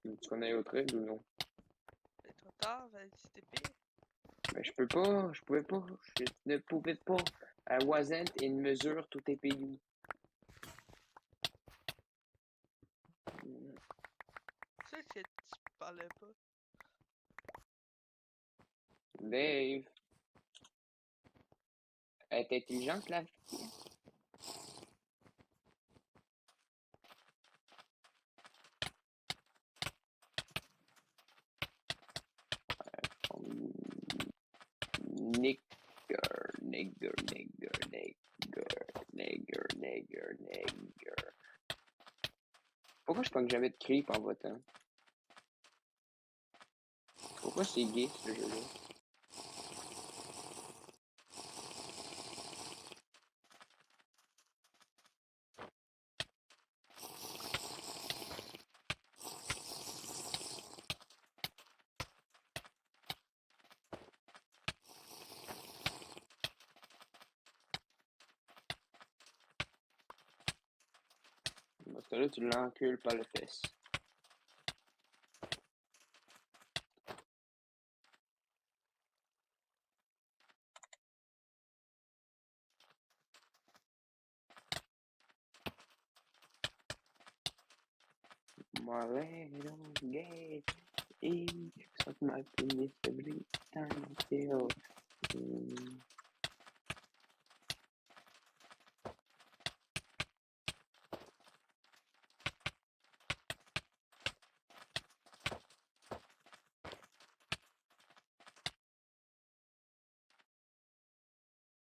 Tu connais autre règle ou non? Mais trop tard, vas-y, TP. Mais je pouvais pas, je ne pouvais pas. Wasn't in mesure to TP you. C'est sûr que tu parlais pas. Dave. Elle est intelligente, la fille. Nigger. Pourquoi je pogne jamais de creep en votant? Pourquoi c'est gay ce jeu-là? Parce que là, tu l'encules par le fesse. My little gay, suck my penis every time till.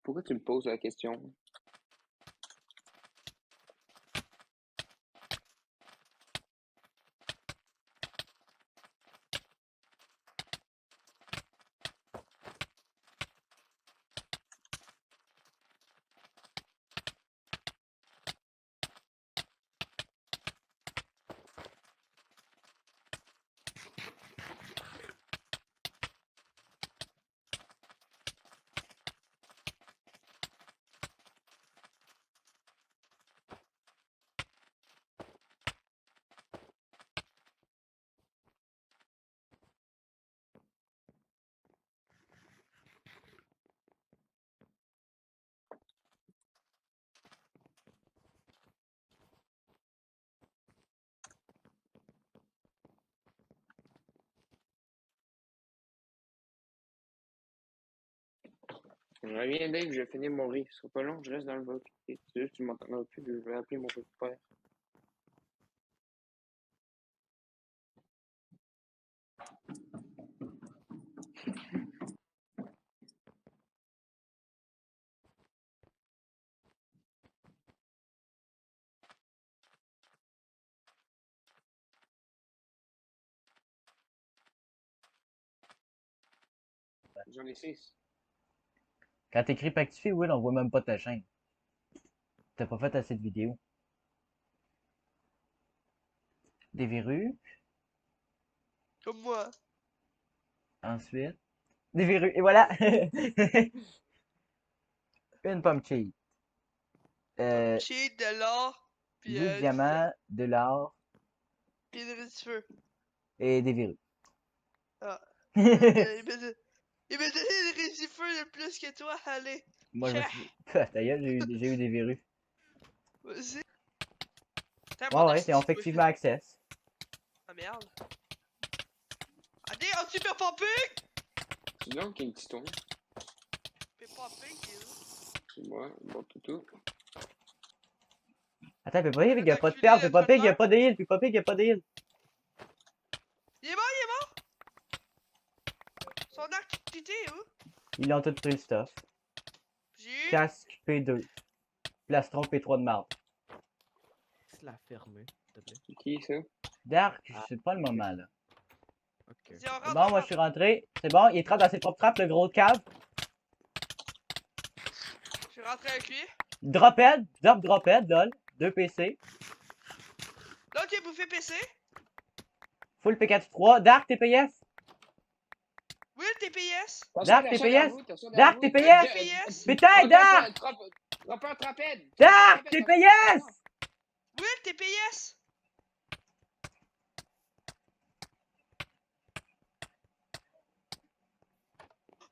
Pourquoi tu me poses la question? Je reviens, Dave, je vais finir mon riz. Ce sera pas long, je reste dans le vote. Tu m'entendras plus, je vais appeler mon père. J'en ai 6. Quand t'écris Pactify, Will, on voit même pas ta chaîne. T'as pas fait assez de vidéos. Des verrues. Comme moi. Ensuite. Des verrues. Et voilà! Une pomme cheat. Cheat, de l'or, pis 12 diamants, de l'or pis une feu. et des verrues. Ah. Il m'a donné le résifeux de plus que toi, allez. Moi, je me suis. Ta gueule, j'ai eu des verrues. Vas-y. T'as Ouais, mon ouais, ils ont asti, effectivement access. Ah merde. Allez, on super pompé! C'est donc qui est petit ton. Fais pompé, t'es où? C'est moi, bon toutou. Attends, fais pas pig, il y a pas de Enculé, perle, fais le pas pig, il y a tracteur. pas de heal, fais pas pig, il y a pas de heal. Il est mort! Son activité est où? Ils ont tout pris le stuff. J'ai eu. Casque P2. Plastron P3 de marde. C'est la fermer, s'il te plaît. C'est qui ça? Dark, c'est pas le moment là. Ok. Vas-y, on rentre, C'est on bon, moi je rentre. suis rentré. C'est bon, il trappe dans ses propres trappes, le gros de cave. Je suis rentré avec lui. Drophead, drophead, lol. 2 PC. L'autre qui a bouffé PC. Full P4-3. Dark TPS. Will, TPS. Dark TPS. Attention Dark derrière vous. TPS. TPS. Putain, Dark! Dropper trapède. Dark TPS! Will, TPS.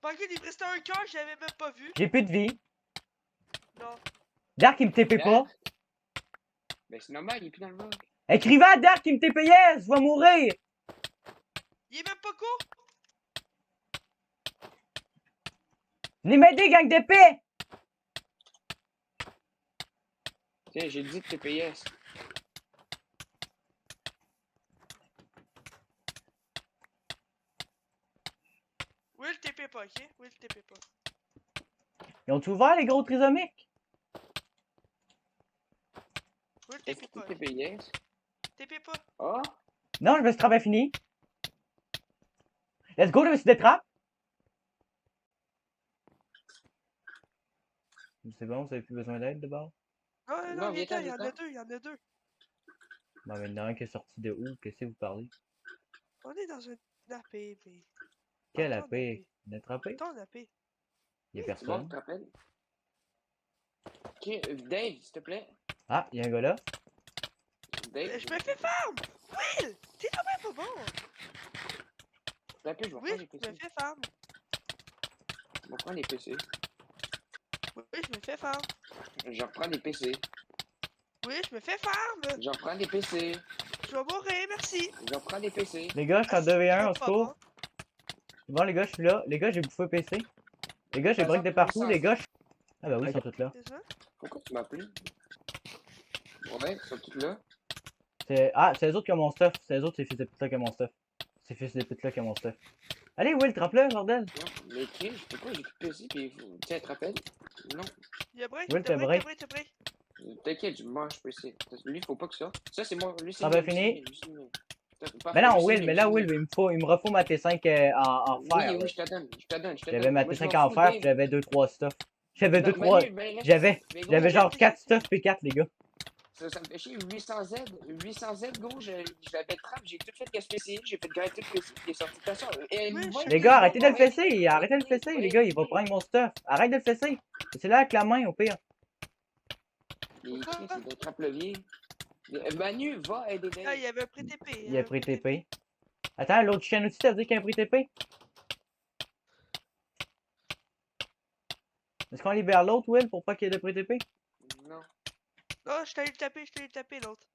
Fuck it, il me restait un cœur, j'avais même pas vu. J'ai plus de vie. Non. Dark, il me TP pas. Ben c'est normal, il est plus dans le bug. Écrivez à Dark, il me TP yes, je vais mourir. Il est même pas court. Venez m'aider, gang d'épée. Tiens, j'ai dit TPS. Will TP pas, ok? Will TP pas. Ils ont ouvert les gros trisomiques? Will Est-ce TP que pas. TPS? TP pas. Ah? Non, je me suis travail fini. Let's go, je me suis détrappe. C'est bon, vous avez plus besoin d'aide de bord? Non, Non, viens viens-t'en, il y en a viens-t'en. deux, il y en a deux. Bon, maintenant, un qui est sorti de où? Qu'est-ce que vous parlez? On est dans une AP, mais. Quelle Attends, AP? Une attrapée? Ton AP. Il y a C'est bon, tu personne. te rappelles? Ok, Dave, s'il te plaît. Ah, il y a un gars là. Dave. Je me fais farm! Will! T'es quand même pas bon! T'as pu, je vais Oui, prendre les je PC. me fais farm. Je vais prendre les PC. Oui, je me fais farm. Je reprends les PC. Oui, je me fais farm. Je reprends les PC. Je vais mourir, merci. Je reprends les PC. Les gars, je suis en Ah, 2v1, au c'est pas secours. bon. Bon, les gars, je suis là. Les gars, j'ai bouffé PC. Les gars, j'ai Par break de exemple, partout. 800. Les gars, ah bah oui, ils sont tous là. C'est ça? Pourquoi tu m'appelles? Ouais, ils sont tous là. Ah, c'est les autres qui ont mon stuff. C'est les autres, ces fils de pute là qui ont mon stuff. Ces fils de pute là qui ont mon stuff. Allez, Will, trappe-le, bordel. Non, mais qui? Je peux pas, j'ai plus de PC, puis tiens, tu te rappelles? Non. Il y a break, Will, t'as t'as break, break. t'as break. T'inquiète, je mange PC. Lui, faut pas que ça. Ça, c'est moi. Lui, c'est Ah ben, lui, fini. lui, c'est lui. Mais non, Will, mais là, Will, il me refaut ma T5 en fer. Oui, là. oui, je te donne. Je te donne. J'avais ma Moi, je T5 m'en en fous, fer, Dave. puis j'avais 2-3 stuff. J'avais Non, 2-3. Manu, ben, laisse- J'avais mais gros, j'avais genre laisse- 4 stuff P4, les gars. Ça me fait chier. 800Z, 800Z, gros, je l'avais trap, j'ai tout fait gaspiller, j'ai fait gratter le PC, il est sorti de toute façon. Oui, je- Les gars, arrêtez de le fesser. Arrêtez de le fesser, les gars. Il va prendre mon stuff. Arrête de le fesser. C'est là avec la main, au pire. Il est écrit, c'est d'être trap levier. Manu, va aider Ah, Dave. il y avait un prix TP. Il a pris TP. Attends, l'autre chien aussi, ça veut dire qu'il a pris TP? Est-ce qu'on libère l'autre, Will, pour pas qu'il y ait de prix TP? Non. Non, je t'allais le taper, l'autre.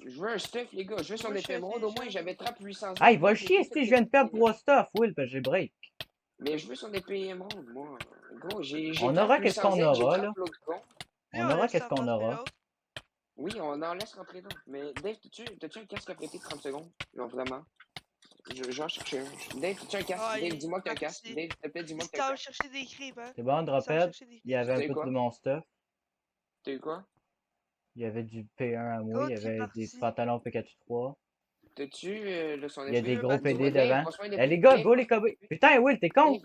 Je veux un stuff, les gars. Je veux son Moi, je effet fais monde. Au des moins, gens. j'avais trap 800Z. Ah, il va J'ai chier, tout si fait je viens de perdre gaspiller. 3 stuff, Will, parce que j'ai break. Mais je veux son épée émeraude, moi. Gros, j'ai. On trap aura qu'est-ce qu'on 800Z, j'ai aura, trap là. l'autre con. On aura qu'est-ce qu'on aura. Oui, on en laisse rentrer d'autres. Mais Dave, t'as-tu un casque à prêter 30 secondes? Non, vraiment. Je vais en chercher un. Dave, t'as-tu un casque? Ah, Dave, il- dis-moi que t'as un ah, casque. c'est- Dave, s'il te plaît, dis-moi Il que t'as un s'en casque. chercher des creeps, hein. C'est bon, Il s'en Drophead. chercher des Il y avait T'as un eu peu quoi? de mon stuff. T'as eu quoi? Il y avait du P1 à moi, il y L'autre, il est avait des parti. pantalons P4-3. T'as-tu le son Il y a des épée? gros Dis-moi, PD Dave, devant. passe-moi une Eh épée. les gars, Dave, go les passe-moi cowboys. une épée. Putain, Will, t'es con! Dave,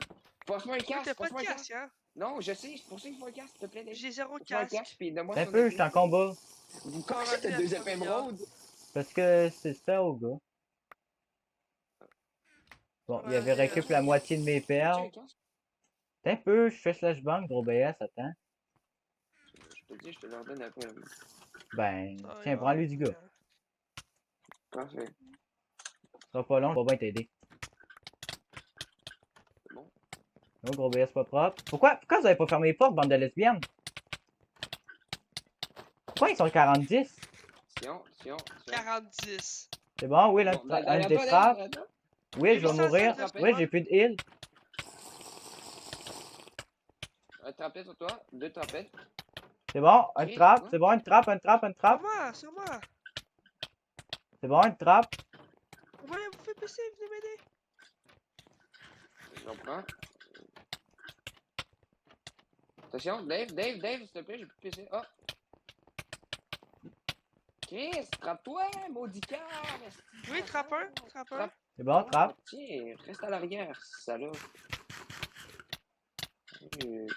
passe-moi un Oui, casque, t'as pas de passe-moi un casque. casque, hein. Non, je sais, c'est pour ça qu'il faut un casque, s'il te plaît, Dave. J'ai zéro Passe-moi un casque. casque, puis donne-moi Un son peu, épée. j'étais en combat. Comment ça, t'as rendu à 2 3 épées milliards. émeraudes? Parce que c'est ça au gars. Bon, il avait récup la moitié de mes T'as-tu un perles. casque? T'es un peu, je fais slash bang, gros BS, attends. Je te dis, je te le redonne après. Ben, Ah, tiens, il prends-lui du va- gars. Parfait. Ce sera pas long, je vais bien t'aider. C'est bon. Non, gros BS pas propre. Pourquoi vous avez pas fermé les portes, bande de lesbiennes? Pourquoi ils sont 40-10? Sion. 40-10. C'est bon, Will, Bon, ben, un attends, détrape. attends. Will, je vais 800, mourir. ça te Will, fait j'ai plus de heal. Un trapette sur toi, 2 trapettes. C'est bon, un Ok, trap, ouais. c'est bon, une trappe, un trap, un Sur trap. moi, sur moi. C'est bon, une trappe. Comment vous faites PC, venez m'aider. J'en prends. Attention, Dave, s'il te plaît, j'ai plus de PC. Oh! Chris, trappe-toi, maudit cœur! Oui, trappe un, trappe un. C'est bon, trappe. Tiens, reste à l'arrière, salope.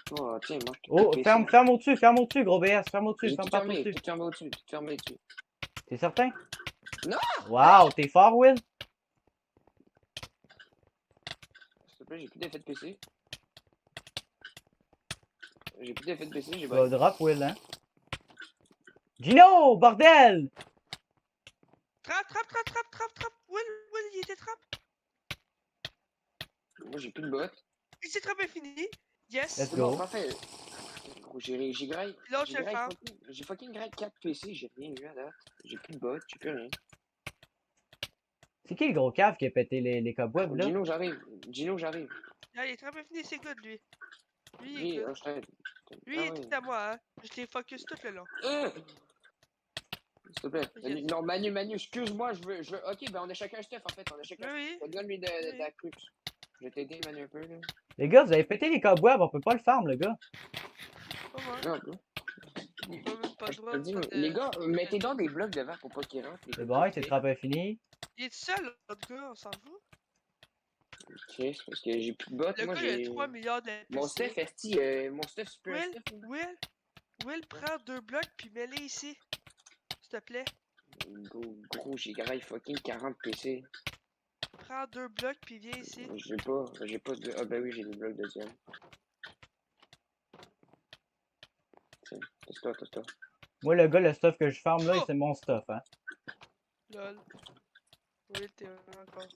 Toi, tiens, moi, je te Oh, PC, ferme, là. ferme au-dessus, gros BS, ferme au-dessus, J'ai ferme tout partout fermé, au-dessus. tout fermé au-dessus, tout fermé dessus. T'es certain? Non! Wow, t'es fort, Will? S'il te plaît, j'ai plus d'effet de PC. J'ai plus d'effet de PC, j'ai Tu vas pas. drop, Will, hein? Gino, bordel! Trappe. Will, il était trappe. Moi, j'ai plus de bottes. Et c'est très bien fini. Yes. Let's C'est go. bon, parfait. Gros, j'ai grave. Puis l'autre, je vais le faire. J'ai fucking grave 4 PC, j'ai rien eu à date. J'ai plus de bottes, j'ai plus rien. C'est qui le gros cave qui a pété les cobwebs là? Gino, j'arrive. Gino, j'arrive. Ah, il est très bien fini, c'est good, lui. Lui, il est Lui, good. je t'aide. Lui, il est tout à moi, hein. Je l'ai focus tout le long. S'il te plaît. Yes. Non, Manu, excuse-moi, je veux. Ok, ben on a chacun un stuff en fait. On a chacun. Oui, oui. Donne-lui de Oui. la crux. Je vais t'aider, Manu, un peu là. Les gars, vous avez pété les cobwebs, on peut pas le farm, le gars. Pas moi. Non, bro. On a même pas le Je droit te dis, de- les gars, mettez donc des blocs devant pour pas qu'ils rentrent. les C'est gars. bon, c'est trappe infini. Il est tout seul, l'autre gars, on s'en fout. Ok, c'est parce que j'ai plus de bottes. Le Moi, gars, il j'ai. a 3 milliards d'NPC. Mon stuff, esti, mon stuff super Will, stuff. là. Will, prends 2 blocs puis mets-les ici. S'il te plaît. Gros, j'ai grave fucking 40 PC. Prends 2 blocs puis viens ici. J'ai pas de. Ah, ben oui, j'ai des blocs de diamant. Tiens, teste-toi. Moi, le gars, le stuff que je farm là, Oh! c'est mon stuff, hein. Lol. Will, t'es encore.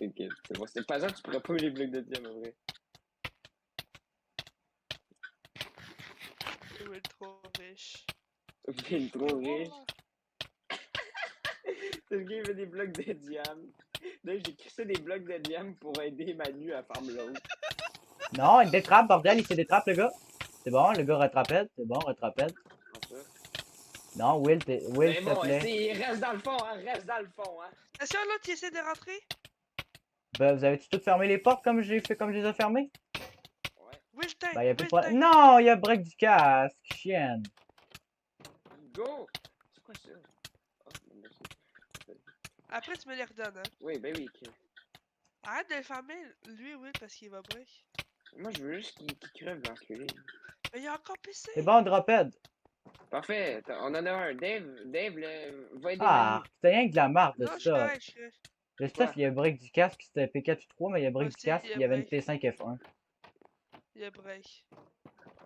Ok, c'est bon. C'est pas ça, tu pourrais pas eu les blocs de diamant, en vrai. Will, trop riche. Will, trop riche. Oh! Ce gars, il veut des blocs de diamant. Là, j'ai crissé des blocs de diamant pour aider Manu à farm l'autre. Non, il détrape, bordel, il se détrape, le gars. C'est bon, le gars rattrapette. C'est bon, rattrapette. Comme ça. Non, Will, Will, Mais s'il bon, te plaît. il reste dans le fond, hein. Reste dans le fond, hein. Est-ce que l'autre, il essaie de rentrer? Ben, vous avez-tu tout fermé les portes comme j'ai fait, comme je les ai fermées? Ouais. Will, t'es. Ben, y a plus de problème. Non, il y a break du casque, chienne. Go! C'est quoi ça? Oh, merci. Après, tu me les redonnes, hein. Oui, ben oui. ok. Arrête de le fermer, lui, Will, parce qu'il va break. Moi, je veux juste qu'il crève l'enculé. Mais il y a encore PC. C'est bon, drophead. Parfait, on en a un. Dave, va aider Ah, Manu. c'est rien que de la marde de Non, je suis ça. correct, je suis correct. Le stuff, Ouais. il y a break du casque, c'était P4U3, mais il y a break Moi du aussi, casque, il y a il y avait une break. T5 F1. Il y a break.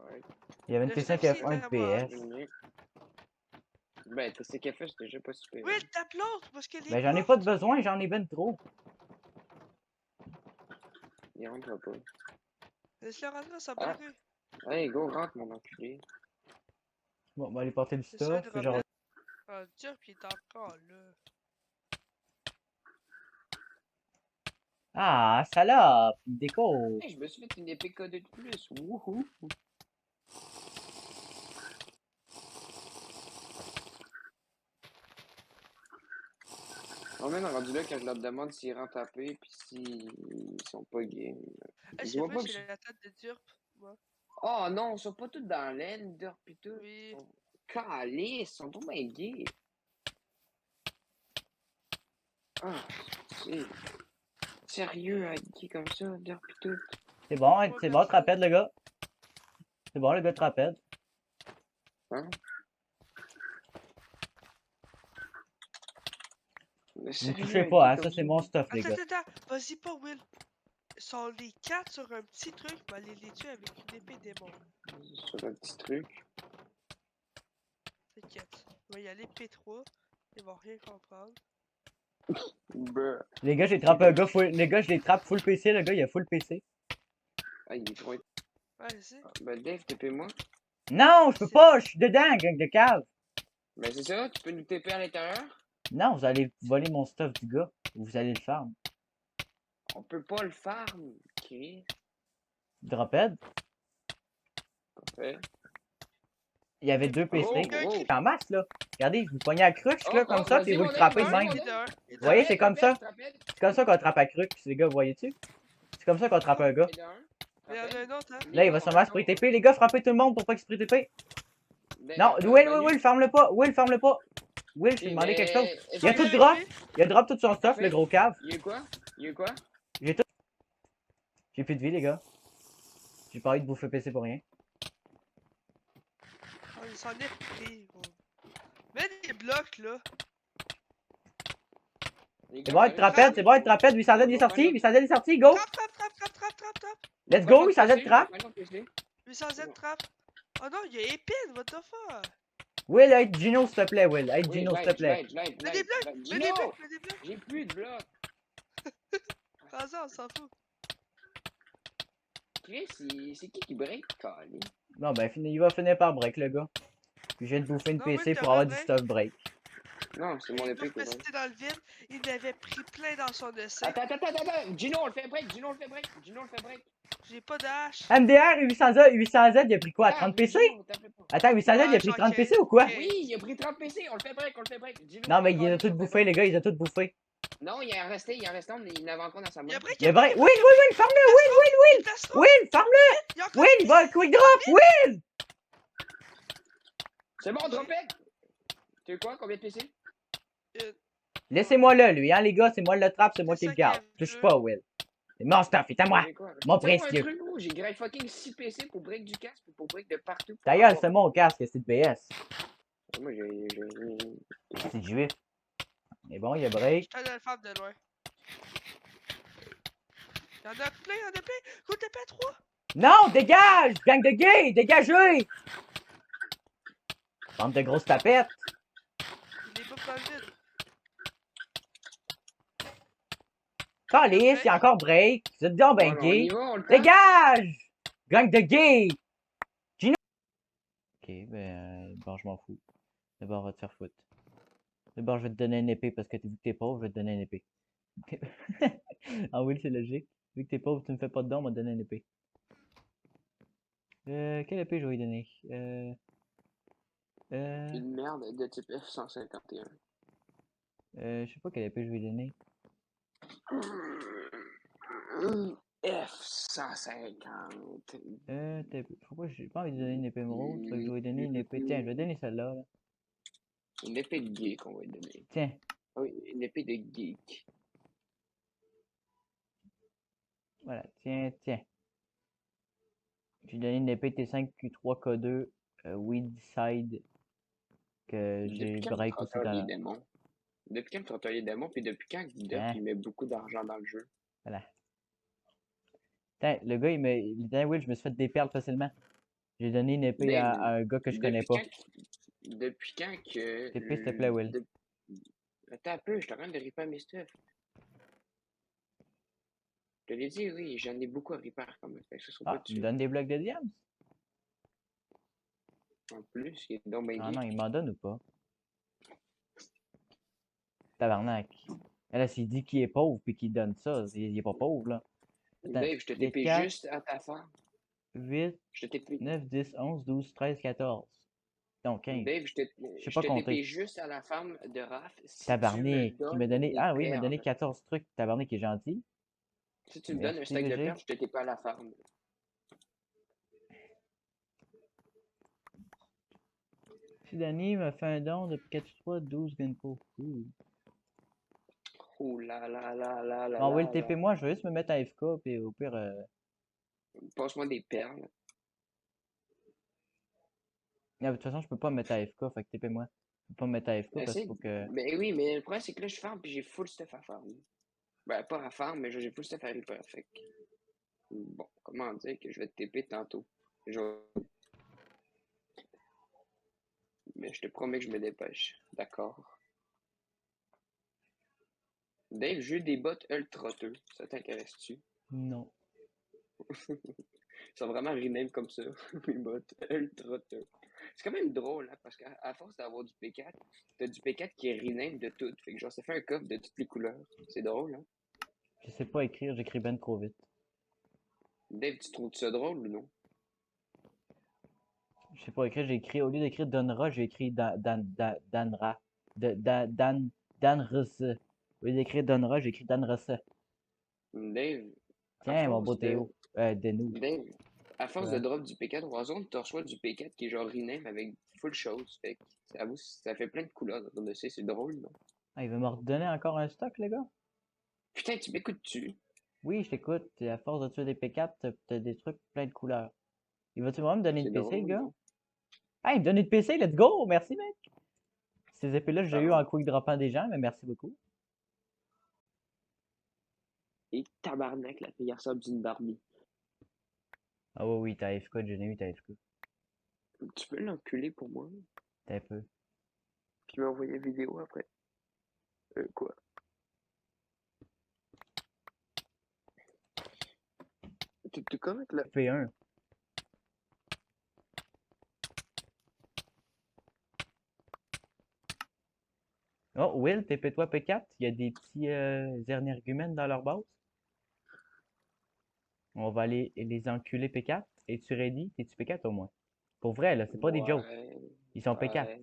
Ouais, Il y avait une Le T5 stuff, F1 c'est à moi. PS. Manu. Ben, t'as ces cafés, c'est déjà pas super. Will, tape l'autre, parce que les Ben, j'en ai pas portes- de besoin, j'en ai ben trop. Il rentre pas. Laisse-le rentrer, ça Ah. va rue. Allez, go, rentre, mon enculé. Bon, on va aller porter du C'est ça, stuff. le Genre... remède. Ah, Dieu, puis il est encore là. Ah, salope, il déco. Hey, je me suis fait une épée codée de plus. Wouhou! On est rendu là quand je leur demande s'ils rentrent taper pis s'ils sont pas game. Ah, Je c'est vois vrai, pas que c'est la tête de Durp. Moi. Oh non, ils sont pas tous dans l'aine, d'or pis tout. Oui. Calice, ils sont tous bien gays. Ah, c'est sérieux à être gay comme ça, d'or pis tout. C'est bon, c'est bon, trapède, le gars. C'est bon, le gars, trapède. Hein? Mais Ne sérieux, touchez être pas, hein, gay ça comme c'est mon stuff, les Attends, gars. attends, vas-y pas, Will. Ils sont les 4 sur un petit truc, mais aller les tuer avec une épée démon. Sur un petit truc. T'inquiète. Il va y aller P3. Ils vont rien comprendre. Bruh. Les gars, j'ai trappé un gars full... Les gars, je les trappe full PC, le gars, il a full PC. Ah, il est trop. Ouais, je sais. Ah, ben, Dave, TP-moi. Non, je peux pas, je suis dedans, gang de cave. Ben, c'est ça, tu peux nous TP à l'intérieur? Non, vous allez voler mon stuff du gars. Vous allez le farm. On peut pas le farm, Chris. Drophead, Parfait. il y avait 2 PC. Oh, Ok, oh. En masse, là. Regardez, vous poignez à crux, là, Oh, comme oh, ça, vas-y, puis vous le mon trappez de Dave, même. vas-y, Il est dehors. Il est Vous voyez, dehors. c'est comme ça. Trapède. C'est comme ça qu'on trappe à crux, les gars, vous voyez-tu? C'est comme ça qu'on trappe un gars. Il y en a un. Il y en a Trapède. un autre, hein. Là, il va sûrement spray TP. Les gars, frappez tout le monde pour pas qu'il spray TP. Ben, Non, Will, ferme-le pas. Will, ferme-le pas. Will, je t'ai Ok, demandé quelque chose. est-ce Il y a que- tout drop. Il a drop tout son stuff, le gros cave. Il y a eu quoi? Il y a eu quoi? J'ai tout. J'ai plus de vie, les gars. J'ai pas envie de bouffer PC pour rien. Oh, il s'en est pris, gros. Mets des blocs, là. Les C'est gars, bon, être trapède, c'est bon, être trapède. 800 Z est sorti, 800 Z est sorti, go! Trap, trap, trap, trap, trap, trap, trap. Let's go, 800 Z trap. 800 Z trap. Oh non, il y a épine, what the fuck. Will, aide Gino, s'il te plaît, Will. Aide Gino, s'il te plaît. Mets des blocs, mets des blocs, mets des blocs. J'ai plus de blocs. Prends-en, on s'en fout. Chris, c'est qui break, Colin? Non, ben, il va finir par break, le gars. Puis je viens de bouffer une Non, oui, PC t'as pour avoir vrai, du break. stuff break. Non, c'est mon Il épée nous qui est break. restait dans le vide. Il avait pris plein dans son essai. Attends. Gino, on le fait break. Gino, le fait break. J'ai pas d'hache. MDR 800Z, 800Z, il a pris quoi? 30 PC? Gino, t'appelles pas. Attends, 800Z, il a pris 30 PC ou quoi? Ok. Oui, il a pris 30 PC. On le fait break. Gino, Non, mais on il a le tout fait bouffé, break. les gars, il a tout bouffé. Non, il en restait, il en avait encore dans sa main. Il a break, Il a break. Will, farm-le, Will! Will, farm-le! Il y a encore Will, il va quick drop, Will! C'est bon, drop it! Tu veux quoi? Combien de PC? Laissez-moi là, lui, hein, les gars, c'est moi le trap, c'est moi qui le C'est garde. ça Touche qu'il pas, Will. C'est mon stuff, il est à moi. J'ai quoi? Mon Tu sais, précieux. un truc, gros, j'ai grave fucking 6 PC pour break du casque et pour break de partout. pour D'ailleurs, avoir- c'est mon casque, c'est de BS. Moi, C'est juif. Mais bon, il y a break. Je t'allais le faire de loin. Il y en a plein. Coup d'épée à 3. Non, dégage! Gang de gays, dégagez! Bande de grosses tapettes. Il est pas dans le vide. Calice, il y a encore break. Vous êtes donc ben on gay. y va, on le prend. Dégage! Gang de gays! Gino. Ok, bon, je m'en fous. D'abord, on va te faire foutre. D'abord, je vais te donner une épée parce que vu que t'es pauvre, je vais te donner une épée. Ah oui, c'est logique. Vu que t'es pauvre, tu me fais pas de don, on va te donner une épée. Quelle épée je vais lui donner? Une merde de type F-151. Je sais pas quelle épée je vais lui donner. F-150. Pourquoi j'ai pas envie de donner une épée émeraude? Fait que je vais lui donner une épée. Tiens, je vais donner celle-là. Là. Une épée de geek, on va lui donner. Tiens. Ah oui, une épée de geek. Voilà, tiens. Je lui ai donné une épée T5Q3K2 Weedside que j'ai Depuis quand break tu aussi travailles dans les la... démons? Depuis quand tu travailles les démons, puis depuis quand Guidoc, Hein? il met beaucoup d'argent dans le jeu? Voilà. Tiens, le gars, il dit, Will, je me suis fait des perles facilement. J'ai donné une épée à Dave, un gars que je connais pas. Depuis quand que... Épée, s'il te plaît, Will. Attends un peu, je suis en train de repair mes stuff. Je te l'ai dit, oui, j'en ai beaucoup à repair quand même. Fait que ça sera Ah, pas tu me dessus. donnes des blocs de diams? En plus, il est donc bien Ah geek. non, il m'en donne ou pas? Tabarnak. Et là, s'il dit qu'il est pauvre puis qu'il donne ça, il est pas pauvre, là. Attends, Dave, je te les TP 4, juste à ta femme. 8, Je te TP. 9, 10, 11, 12, 13, 14. Donc 15. Dave, Je sais je pas te compter. TP juste à la femme de Raph si tu me Tabarnak, qui m'a donnes donné... des Ah oui, il m'a donné perles. 14 trucs. Tabarnak, qui est gentil. Si tu me donnes un Merci, stack de VG. perles, je te TP à la femme. Sudani m'a fait un don de 4 12 Genko. Oh là là là là là Bon, Will, là là. TP-moi, je vais juste me mettre à FK, puis au pire... Passe-moi des perles. De toute façon, je peux pas me mettre à FK, fait que TP-moi. Je peux pas me mettre à FK parce qu'il Essaye. faut que... Ben oui, mais le problème, c'est que là, je farm puis j'ai full stuff à farm. Ben, pas à farm, mais j'ai full stuff à repair. Fait que... Bon, comment dire que je vais te TP tantôt. Mais je te promets que je me dépêche. D'accord. Dave, j'ai des bots ultra-teux. Ça t'intéresse-tu? Non. Ils sont vraiment rename comme ça. Mes bots ultra-teux. C'est quand même drôle, hein, parce qu'à force d'avoir du P4, t'as du P4 qui est rename de tout. Fait que genre, ça fait un coffre de toutes les couleurs. C'est drôle, hein? Je sais pas écrire, j'écris ben trop vite. Dave, tu trouves ça drôle ou non? Je sais pas écrire, j'ai écrit... Au lieu d'écrire Donra, j'ai écrit Danra. Danrus. Au lieu d'écrire Donra, j'ai écrit Danrus. Dave, Tiens, mon beau Théo. Denou. Dave, à force Ouais. de drop du P4 Warzone, tu reçois du P4 qui est genre rename avec full chose. Fait que ça fait plein de couleurs de ça, c'est drôle, non? Ah, il veut me redonner encore un stock, les gars? Putain, tu m'écoutes-tu? Oui, je t'écoute. À force de tuer des P4, t'as des trucs plein de couleurs. Il va-tu vraiment me donner C'est une PC, le drôle, gars? non? Ah, il me donne une PC, let's go! Merci, mec! Ces épées-là, j'ai eu Ah. en quick droppant des gens, mais merci beaucoup. Et tabarnak, la fille ressemble d'une Barbie. Ah oui, oui, t'as AFK, j'en ai eu, t'as AFK. Tu peux l'enculer pour moi? T'as un peu. Puis m'envoyer une vidéo après. Quoi? T'es correct là? P1. Oh, Will, TP-toi P4. Il y a des petits énergumènes dans leur base. On va aller les enculer P4. Es-tu ready? T'es-tu P4 au moins? Pour vrai, là, c'est pas des jokes. Ouais. Ils sont P4. Ouais.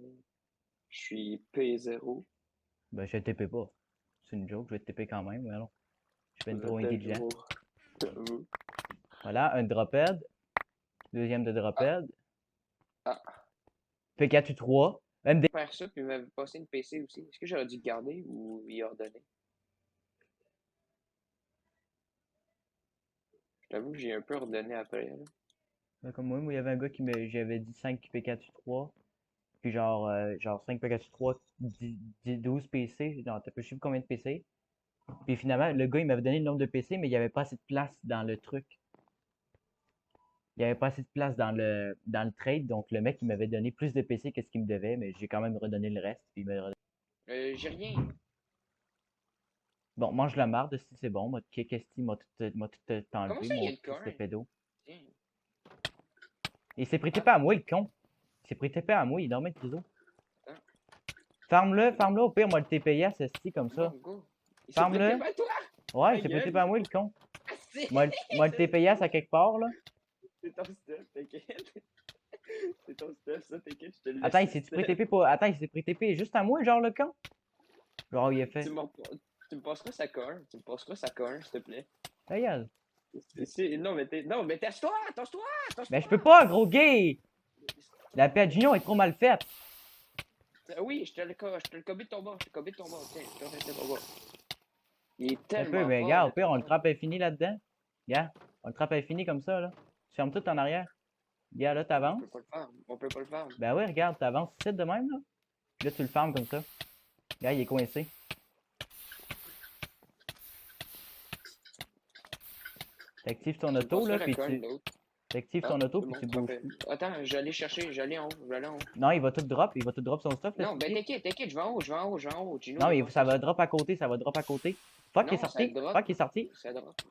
Je suis P0. Ben, je TP pas. C'est une joke, je vais te TP quand même, mais non. Je suis ben trop Peut-être intelligent. gros. J'avoue. Voilà, un drophead. Deuxième de drophead. Ah. P4 U3. MD. Faire ça, puis il m'avait passé une PC aussi. Est-ce que j'aurais dû le garder ou y ordonner? Je t'avoue que j'ai un peu ordonné après. Là. Ben, comme moi, il y avait un gars qui me. J'avais dit 5 P4 U3. Puis genre 5 P4 U3, 12 PC. Non, t'as pas, je sais plus combien de PC. Puis finalement, le gars, il m'avait donné le nombre de PC, mais il n'y avait pas assez de place dans le truc. Il n'y avait pas assez de place dans le trade, donc le mec, il m'avait donné plus de PC que ce qu'il me devait, mais j'ai quand même redonné le reste. Puis il m'a redonné- J'ai rien. Bon, mange la marde, si c'est bon. M'a kick esti, m'a tout Comment enlevé, ça, il y a mon le corps? fils de pédo. Tiens. Il s'est prêté pas à moi, le con. Il s'est prêté pas à moi, il dormait de ciseaux. Attends. Farme-le, au pire, moi le TPS, esti, comme ça. Bon, go. Il s'est Farme-le. prêté pas toi! Ouais, il Ta s'est prêté gueule. pas à moi, le con. Ah, c'est Moi le TPS à quelque part, là. c'est ton stuff, t'inquiète. C'est ton stuff, ça, t'inquiète, je te le laisse. Attends, il s'est pris TP pour. Attends, il s'est pris TP juste à moi, genre le con? Genre, il a fait. Tu me passeras sa corne. Tu me passeras sa corne, s'il te plaît. Ta gueule. Non, mais tâche-toi! Tâche-toi! Mais je peux pas, gros gay! La paix à Gino est trop mal faite. Oui, je te le cobie de ton bord. Je te le cobie de ton bord. Tiens, je te le de ton bord. Il est Un tellement peu, mais fort, regarde, le au pire, on le Trotteur. trappe infini là-dedans. Regarde, on le trappe infini comme ça, là. Tu fermes tout en arrière. Regarde, là, On t'avances. peut pas le faire. On peut pas le faire. Ben oui, regarde, t'avances ici de même, là. Puis là, tu le fermes comme ça. Regarde, il est coincé. T'actives ton Tu me auto, là, passeras la puis corne, tu. l'autre. T'actives Ah, ton auto, c'est puis bon, tu bouges parfait. plus. Attends, j'allais chercher, j'allais en haut, j'allais en haut. Non, il va tout drop son stuff, là. Non, ben t'inquiète, je vais en haut, je vais en haut. Gino, Non, il mais va ça faire va drop à côté, ça va drop à côté. Fuck, il est Non, ça sorti. drop. Fuck, il est sorti. Ça drop.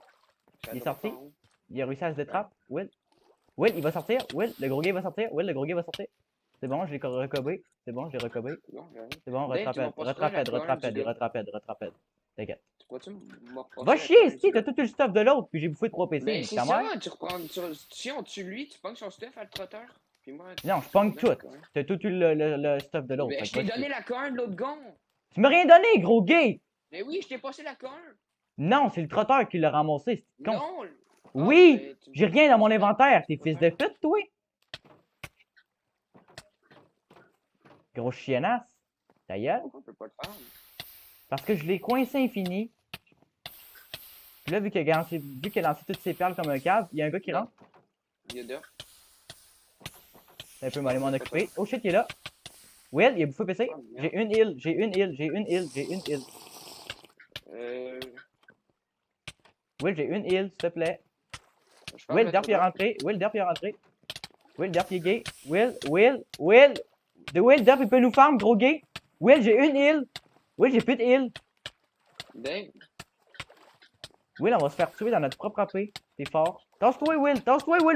Ça Il est drop sorti. en haut. Il a réussi à se détrapper. Will. Will, il va sortir. Will, le gros gay va sortir. Will, le gros gay va sortir. C'est bon, je l'ai recobé. C'est bon, je l'ai recobé. Bon, j'arrive. C'est bon, Dave, tu m'as pas retrapède, la corne du gars. retrapède. T'inquiète. Tu pourrais-tu me repasser Va la chier, corne si, du t'as gars? tout le stuff de l'autre, puis j'ai bouffé 3 PC, Ben, mais c'est ta ça, mère. tu reprends. Si on tue lui, tu pognes son stuff à le trotteur. Puis moi, Non, je pogne donne tout. la corne. T'as tout eu le stuff de l'autre. Ben, fait je que t'ai va donné chier. la corne de l'autre gon. Tu m'as rien donné, gros gay! Mais oui, je t'ai passé la corne. Non, c'est le trotteur qui l'a ramassé, c'est con. Non. Oui, ben, tu me j'ai rien dans mon passes la inventaire, corne t'es du fils de trotteur. pute, toi. Gros chiennasse. Ta gueule. Pourquoi on peut pas le faire? Parce que je l'ai coincé infini. Puis là, vu qu'il a lancé toutes ses perles comme un cave, il y a un gars qui Non. rentre. Il y a deux. Ça peut m'aller m'en occuper. Oh shit, il est là. Will, il a bouffé PC. Oh, merde. J'ai une heal, j'ai une heal, j'ai une heal, j'ai une heal. Will, j'ai une heal, s'il te plaît. Je parle Will, de Derp il est trotteur. rentré. Will, Derp il est rentré. Will, Derp il est gay. Will. De Will, Derp il peut nous farm, gros gay. Will, j'ai une heal. Will, j'ai plus de heal. Dave, Will, on va se faire tuer dans notre propre AP. T'es fort. Tasse-toi, Will,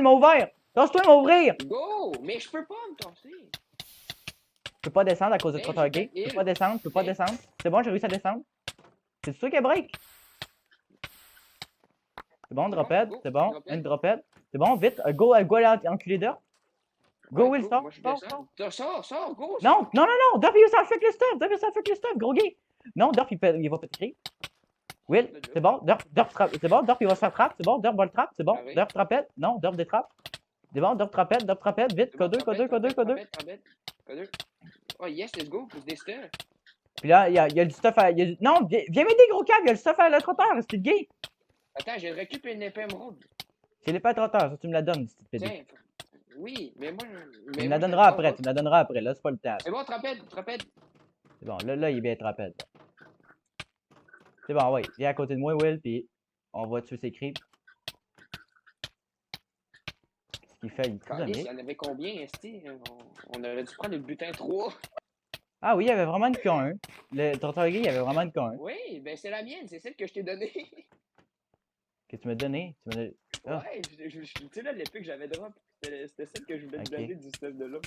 m'a ouvert. Tasse-toi, m'a ouvrir. go! Mais je peux pas me tasser. Je peux pas descendre à cause de Hey, trotteur j'ai gay. pas de Je peux heal. pas descendre, je peux pas Hey. descendre. C'est bon, j'ai réussi à descendre. C'est sûr qu'il y a break. C'est bon, drophead, go, c'est bon. drophead. Une drophead. C'est bon, vite. Go aller enculer d'or. Go, Ouais, Will, go, sort, moi, je sort, descends. Sors, go! Non, Dorf, il s'en fait avec le stuff, gros gay. Non, Dorf, il va pétrir. Will, c'est bon, Dorf, c'est bon, Dorf, il va se faire trap, c'est bon, Dorf va le trap, c'est bon, Ah oui. Dorf trapette, non, Dorf détrape. C'est bon, Dorf trapette, vite, C'est bon, K2. trapède. Oh yes, let's go, plus des stuff. Puis là, il y a du stuff à. Non, viens m'aider, gros cave, il y a le stuff à le trotteur, c'est le gay. Attends, je récupère une épée émeraude. C'est l'épée à trotteur, ça, tu me la donnes, si tu te Tiens, oui, mais moi. Tu me la donneras après, là, c'est pas le temps. C'est bon, trapède. C'est bon, là, il est bien trapède. C'est bon, ouais, viens à côté de moi, Will, puis on va tuer ses creeps. Qu'est-ce qu'il fait? Il est Calice, il prisonnier. y en avait combien, Esti? On aurait dû prendre le butin 3. Ah oui, il y avait vraiment une K1. Le trotteur gay, il y avait vraiment une K1. Oui, ben c'est la mienne, c'est celle que je t'ai donnée. Que tu m'as donné? Tu m'as donné... Ah. Ouais, tu sais là, l'épée que j'avais drop, c'était celle que je voulais te Ok. donner du stuff de là.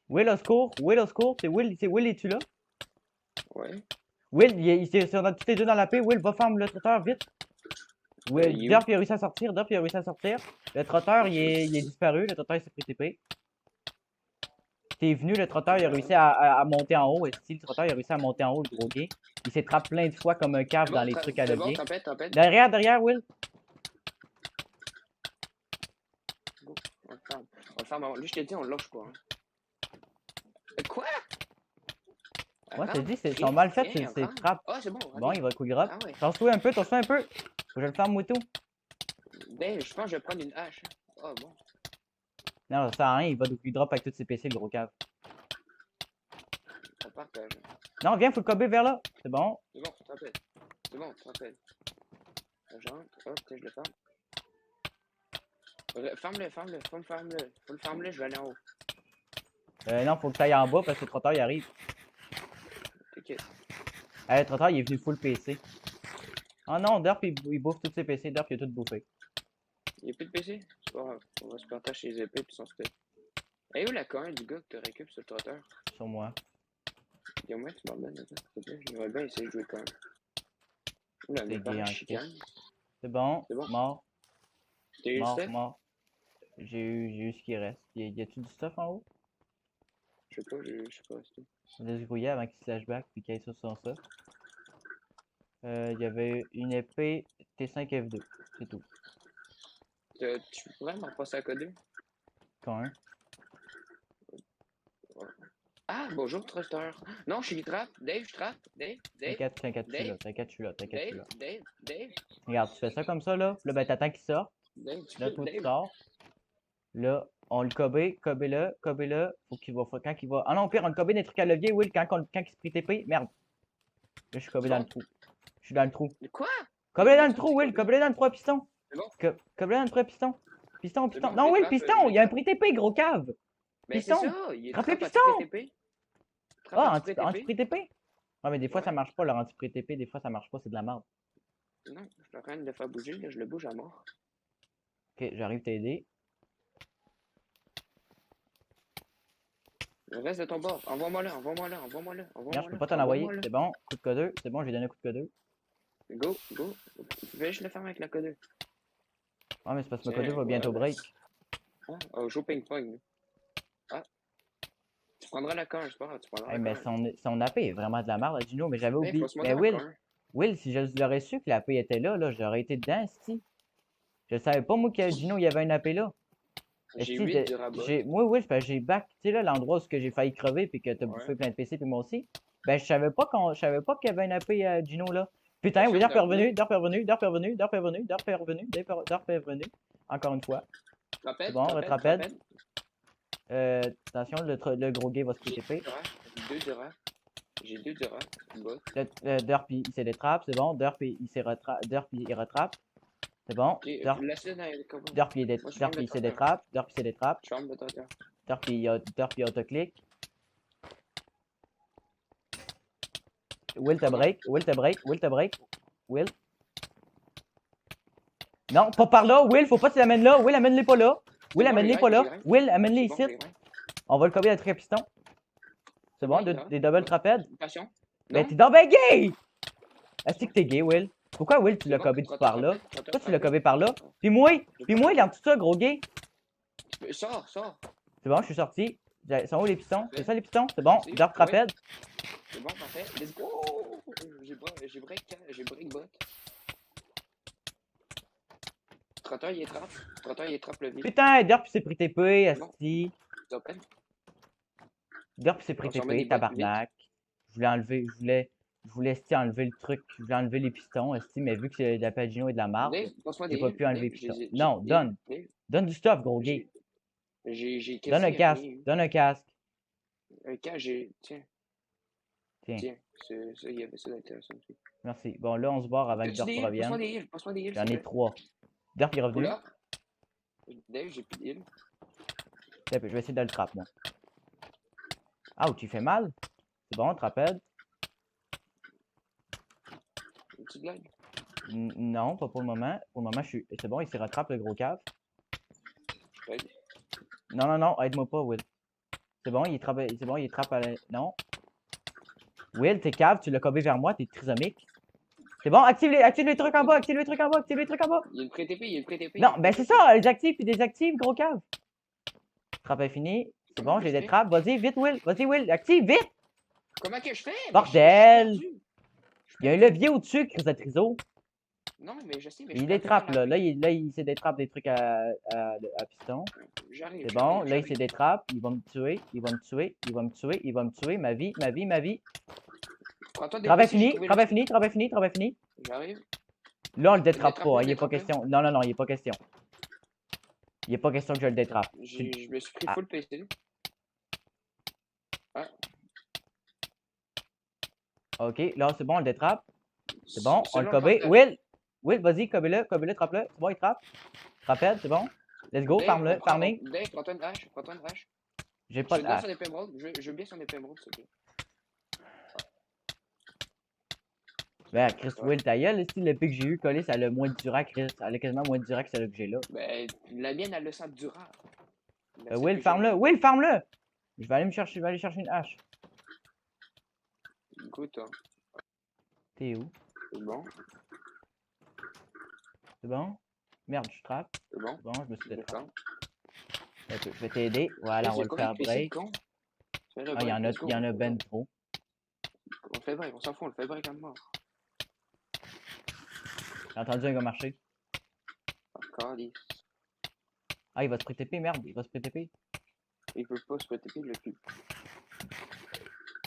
Will au secours, Will au secours, c'est Will, es-tu là? Ouais. Will, on a tous les deux dans la paix. Will, va fermer le trotteur, vite. Will, il est où? Derp, il a réussi à sortir. Derp, il a réussi à sortir. Le trotteur, il est disparu. Le trotteur, il s'est pris TP. T'es venu, le trotteur, il a réussi à monter en haut. Si le trotteur, il a réussi à monter en haut, le gros gay. Il s'est trappé plein de fois comme un cave dans les trucs à C'est bon, levier. t'appelles. Derrière, Will. On le ferme avant. Lui, je t'ai dit, on le lâche pas. Hein. Quoi? Moi, je te dis, ils sont mal faits, c'est trappe. Ah, c'est bon. Bon, il va coup drop. Ah ouais. T'en un peu. Faut que je le ferme, Moutou. Ben, je pense que je vais prendre une hache. Ah, bon. Non, ça sert à rien, il va coup drop avec tous ses PC, le gros cave. On partage. Non, viens, faut le cober vers là. C'est bon. C'est bon, tu te rappelles. C'est bon, tu te rappelles. J'entre, hop, je le ferme. Ferme-le. Faut le ferme-le, je vais aller en haut. Non, faut que t'ailles en bas parce que le trotteur, il arrive. T'inquiète. Le trotteur, il est venu full PC. Oh non, Derp, il bouffe tous ses PC. Derp, il a tout bouffé. Il n'y a plus de PC? C'est pas grave. On va se partager les épées puis son spell. Et où la coin du gars que tu récupères sur le trotteur? Sur moi. Dis-moi, tu m'en donnes, s'il te plaît. J'aimerais bien essayer de jouer quand même. Oula, C'est mais pas gay la en chicane. C'est bon. C'est bon. Mort. T'as eu le stuff? Mort. J'ai eu ce qui reste. Y a-tu du stuff en haut? Je sais pas, je sais pas. c'est tout. On va se grouiller avant qu'il flashback puis qu'il aille sur son stuff. Il y avait une épée T5 F2. C'est tout. Tu pourrais m'en passer à coder? Quand un. Ah, bonjour, trusteur. Non, je suis trap. Dave, je trappe. Dave. T'inquiète, je suis là. Dave. Regarde, tu fais ça comme ça, là. Là, ben, t'attends qu'il sorte. Dave, tu Là, peux, toi, tu Dave. sors. Là, on le cobé-le. Faut qu'il va, quand il va. Ah non, au pire, on le cobé des trucs à levier, Will, quand il se prit TP. Merde. Là, je suis cobé dans le trou. Je suis dans le trou. Quoi? Cobé dans le trou, Will, cobé dans le 3 piston. C'est bon. Cobé dans le 3 piston. Piston. C'est bon, Non, je Will, trappe, piston. je Il y a un trappe. prit TP, gros cave. Mais c'est Piston. ça, il est Trappe le trappe piston. anti-PTP. Ah, Trappe anti-prit TP. Ouais, mais des fois, Ouais. ça marche pas, leur anti-prit TP. Des fois, ça marche pas, c'est de la merde. Non, je suis en train de le faire bouger, là, je le bouge à mort. Ok, j'arrive t'aider. Le reste de ton bord, envoie-moi là. Regarde, je peux pas t'en envoyer. C'est bon. Coup de codeur. C'est bon, j'ai donné un coup de codeur. Go. Tu veux juste le faire avec la code. Ouais, mais c'est parce que ma Tiens, codeur va bientôt voilà. break. Oh, joue ping-pong. Ah. Tu prendras la corde, je sais pas, tu prendras Hey, la mais corde. son AP est vraiment de la merde, Gino, mais j'avais Hey, oublié. faut se Mais monter la Will, corde. Will, si je l'aurais su que l'AP était là, j'aurais été dedans, sti. Je savais pas, moi, que Gino, il y avait une AP là. J'ai Esti, 8 du rabat. Moi, Will, parce que j'ai back, tu sais, là, l'endroit où j'ai failli crever puis que t'as Ouais. bouffé plein de PC puis moi aussi. Ben, je savais pas qu'il y avait une AP à Gino là. Putain, oui, Attention, Derp est revenu. Encore une fois. Rappelle, C'est bon, retrapède. Attention, le gros gay va se J'ai TP. 2 du rap. J'ai 2 du rap. Bon. Derp, il s'est détrappe, c'est bon. Derp, il retrappe. C'est bon. Ok, Derp, laisse-le dans les combats. derp, il Moi, je derp, ferme le il se trotteur. détrape. Derp, il se détrape. Je ferme le trotteur. Derp, il autoclick. Will te Comment? break. Will te break. Will te break. Will. Non, pas par là. Will, faut pas que tu l'amènes là. Will, amène-les pas là. Will, C'est bon, amène-les j'ai pas grind, là. j'ai grind. Will, amène-les C'est bon, ici. j'ai grind. On va le cover à truc à piston. C'est bon, Oui, là. des double trapèdes. Passion. Mais Non? t'es donc ben gay! Est-ce que t'es gay, Will? Pourquoi, Will, tu C'est l'as bon, cobé trotteur par là? rapide, trotteur Pourquoi tu l'as rapide. cobé par là? Puis moi, il est en tout ça, gros gay. Sors, sors. C'est bon, je suis sorti. Sont où les pistons? Parfait. C'est ça les pistons? C'est bon, Merci. dark Ouais. trapède. C'est bon, parfait. Let's go! J'ai break bot. Trotteur, il est trap. Trotteur, il est trap le vide. Putain, Derp s'est pris TP, Bon. esti. Open. Derp s'est pris On s'en remet des TP, bottes tabarnak. Je voulais esti enlever le truc. Je voulais enlever les pistons, esti, mais vu que c'est de la Pagino et de la marde, Dave, passe-moi j'ai des pas heals. pu enlever les Dave, pistons. j'ai Non, des donne. heals. Dave, Donne du stuff, gros gay. j'ai Donne un quasiment casque. rien eu. Donne un casque. Un cas, j'ai. Tiens, Tiens, tiens. Ça, il y avait ça d'intéressant aussi. merci. Bon, là, on se barre avant que As-tu Derp des heals? Passe-moi revienne. des heals. Passe-moi des heals. J'en s'il te ai plaît. 3. Derp est revenu. Oula. Dave, j'ai plus de heals. Je vais essayer de le trap, moi. Ah, tu fais mal? C'est bon, trapède. Une petite blague. Non, pas pour le moment. Pour le moment, je suis. C'est bon, il s'y rattrape le gros cave. Ouais. Non, non, non, aide-moi pas, Will. C'est bon, il trappe. C'est bon, il trappe à la. Non. Will, t'es cave, tu l'as cobé vers moi, t'es trisomique. C'est bon, active les trucs en bas, active les trucs en bas, active les trucs en bas. Il y a une pré-TP, il y a une pré-TP. Non, ben c'est ça, les active puis désactive, gros cave. Trappe est fini. C'est Comment bon, que j'ai je des fais? trappes. Vas-y, vite, Will. Vas-y, Will, active, vite. Comment que je fais? Mais Bordel! je suis perdu. Il y a un levier au-dessus, Chris de Triso. Non, mais je sais, mais je Il suis les perdu trappe, dans la là. rue. Là, il s'est détrappe des trucs à piston. J'arrive. C'est bon, là, il j'arrive. s'est détrappe. Il va me tuer. Il va me tuer. Il va me tuer. Il va me tuer. Ma vie, ma vie, ma vie. Prends-toi des Travail PC, j'ai fini, trouvé travail le- fini, travail fini, travail fini. J'arrive. Là, on le détrape Détrape-le, pas. Il est pas détrape-le. question. Non, non, non, il est pas question. Il est pas question que je le détrape. Je me suis pris Ah. full PC. Ah, Ok, là, c'est bon, on le détrape. C'est bon, on le selon cobé. partage. Will, vas-y, cobé-le, trappe-le. C'est bon, il trappe. Rappelle, c'est bon. Let's go, Dave, farm-le, farming. Dave, prends-toi une hache. Prends-toi une hache. J'ai Je pas te de donne hache. son épée émeraude. Je veux bien son épée émeraude, s'il te plaît. Ben, Chris, Will, ta gueule, le style l'épée que j'ai eu collé, ça a le moins de durable, Chris. Ça a quasiment moins de durable que celle que j'ai là. Ben, la mienne, elle le sent durable. La celle Will, que j'ai farm-le, là. Will, farm-le. Je vais aller chercher une hache. Écoute, hein, T'es où? c'est bon. C'est bon? Merde, je trappe. C'est bon. Bon, je me suis détrappé. D'accord. Je vais t'aider. Voilà, on va le faire break. Ah, il y en a ben trop. On le fait break, on s'en fout, on le fait break à mort. J'ai entendu un gars marcher. Encore, Ah, il va se pré-TP, merde, il va se pré-TP. il peut pas se péter, il l'a plus.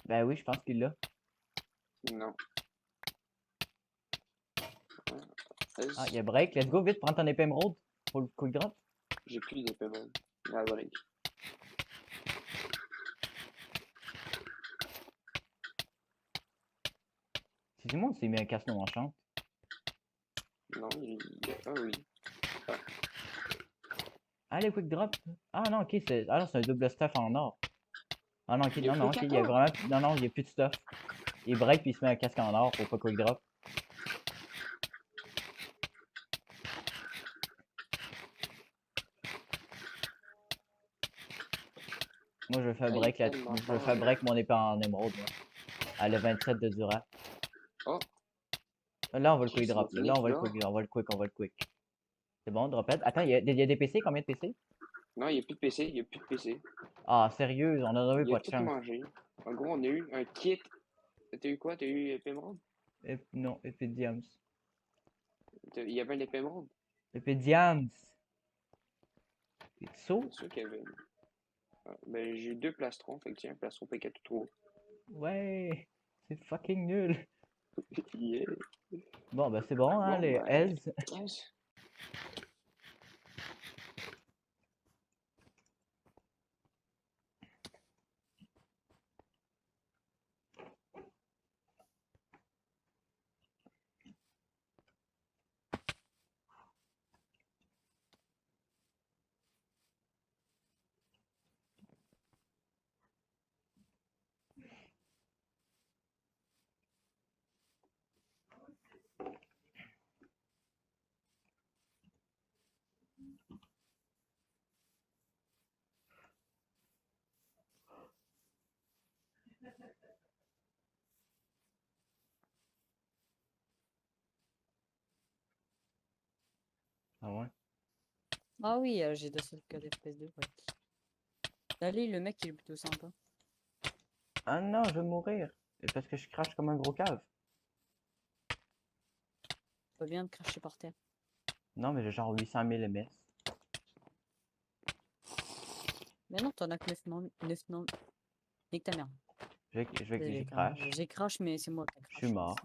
Ben oui, je pense qu'il l'a. Non. Ah, il y a break. Let's go, vite, prends ton épée émeraude. Pour le quick drop. J'ai plus d'épée même. La break. C'est du monde qui s'est mis un casse-noix en chante. Non, ah oui. Ah, les quick drop. Ah non, ok, c'est un double stuff en or. Ah non, ok, Il y a non, non, plus ok, il y a 14. vraiment. Non, non, il y a plus de stuff. Il break puis il se met un casque en or pour pas quick drop. Moi, je vais faire Ah, il est break, tellement je vais fort. faire break mon épée en émeraude. Moi. Elle a 27 de dura. Oh. Là, on va le Qu'est-ce quick drop. qu'il Là, on va le là? quick, on va le quick, on va le quick. C'est bon, dropette. Attends, il y a des PC? Combien de PC? Non, il n'y a plus de PC, il n'y a plus de PC. Ah, sérieux, on en a eu Il pas a de tout chance. mangé. En gros, on a eu un kit. T'as eu quoi? T'as eu épée émeraude? Non, épée Diams. Il y avait un épée émeraude? Épée Diams. C'est saut? C'est sûr qu'il y avait. Ah, ben, j'ai eu 2 plastrons, fait que tiens, un plastron P4 tout trop. Ouais, c'est fucking nul. Yeah. Bon, ben c'est bon, hein, Bon, les ben, Hells. yes. Ah ouais? Ah oui, j'ai de sauvegarde FPS2, ouais. Allez, le mec, il est plutôt sympa. Ah non, je vais mourir. C'est parce que je crache comme un gros cave. Pas bien de cracher par terre. Non, mais j'ai genre 800 000 ms. Mais non, t'en as que 9 non. Nique ta mère. J'ai Désolé, quand même. crash. J'ai crash, mais c'est moi qui ai Je suis crash. mort.